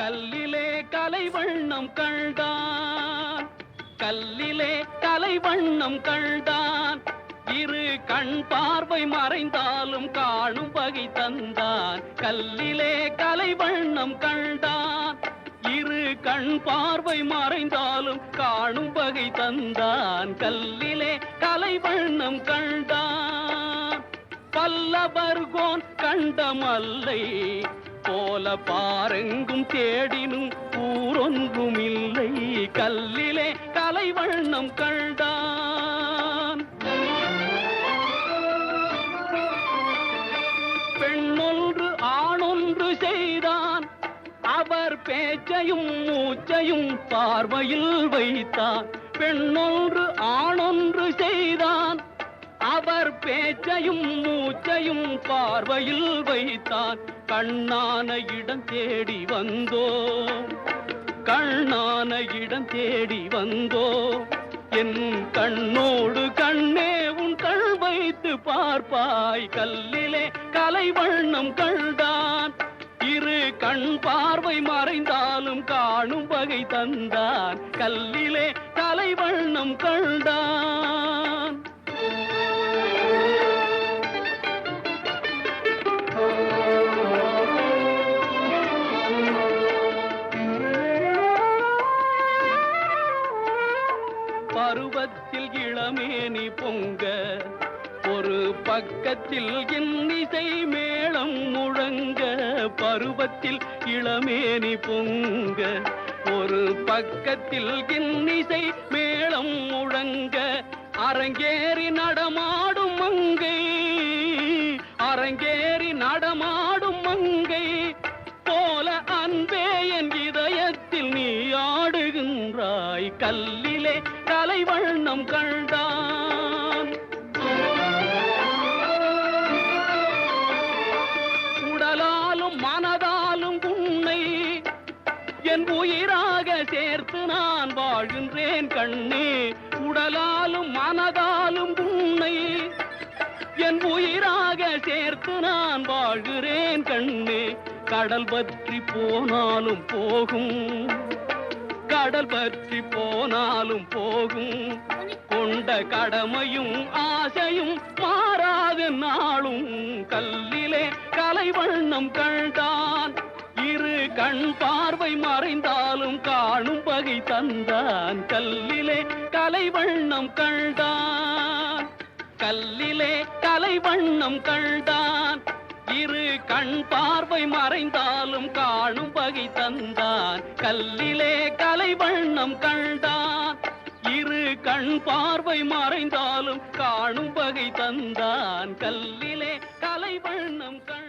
கல்லிலே கலைவண்ணம் கண்டான், கல்லிலே கலைவண்ணம் கண்டான். இரு கண் பார்வை மறைந்தாலும் காணும் வகை தந்தான். கல்லிலே கலைவண்ணம் கண்டான், இரு கண் பார்வை மறைந்தாலும் காணும் வகை தந்தான். கல்லிலே கலைவண்ணம் கண்டான். பல்லவர்கோன் கண்ட மல்லை போல பாரெங்கும் தேடினும் ஊரொன்றும் இல்லை. கல்லிலே கலைவண்ணம் கண்டான். பெண்ணொன்று ஆணொன்று செய்தான், அவர் பேச்சையும் மூச்சையும் பார்வையில் வைத்தான். பெண்ணொன்று ஆணொன்று செய்தான், அவர் பேச்சையும் மூச்சையும் பார்வையில் வைத்தான். கண்ணான இடம் தேடி வந்தோ, கண்ணான இடம் தேடி வந்தோ. என் கண்ணோடு கண்ணே உன் கண் வைத்து பார்ப்பாய். கல்லிலே கலைவண்ணம் கண்டான், இரு கண் பார்வை மறைந்தாலும் காணும் வகை தந்தான். கல்லிலே கலைவண்ணம் கண்டான். பருவத்தில் இளமேனி பொங்க, ஒரு பக்கத்தில் இன்னிசை மேளம் முழங்க. பருவத்தில் இளமேனி பொங்க, ஒரு பக்கத்தில் இன்னிசை மேளம் முழங்க. அரங்கேறி நடமாடும் மங்கை, அரங்கேறி நடமாடும் மங்கை போல அன்பே என் இதயத்தில் நீ ஆடுகின்றாய். கல்லிலே கலைவண்ணம் கண்டான். உடலாலும் மனதாலும் உன்னை என் உயிராக சேர்த்து நான் வாழ்கின்றேன் கண்ணே. உடலாலும் மனதாலும் உன்னை என் உயிராக சேர்த்து நான் வாழ்கிறேன் கண்ணே. கடல் பற்றி போனாலும் போகும், கடல் பற்றி போனாலும் போகும். கொண்ட கடமையும் ஆசையும் மாறாத நாளும். கல்லிலே கலைவண்ணம் கண்டான், இரு கண் பார்வை மறைந்தாலும் காணும் வகை தந்தான். கல்லிலே கலைவண்ணம் கண்டான், கல்லிலே கலைவண்ணம் கண்டான். இரு கண் பார்வை மறைந்தாலும் காணும் வகை தந்தான். கல்லிலே கலைவண்ணம் கண்டான், இரு கண் பார்வை மறைந்தாலும் காணும் வகை தந்தான். கல்லிலே கலைவண்ணம் கண்டான்.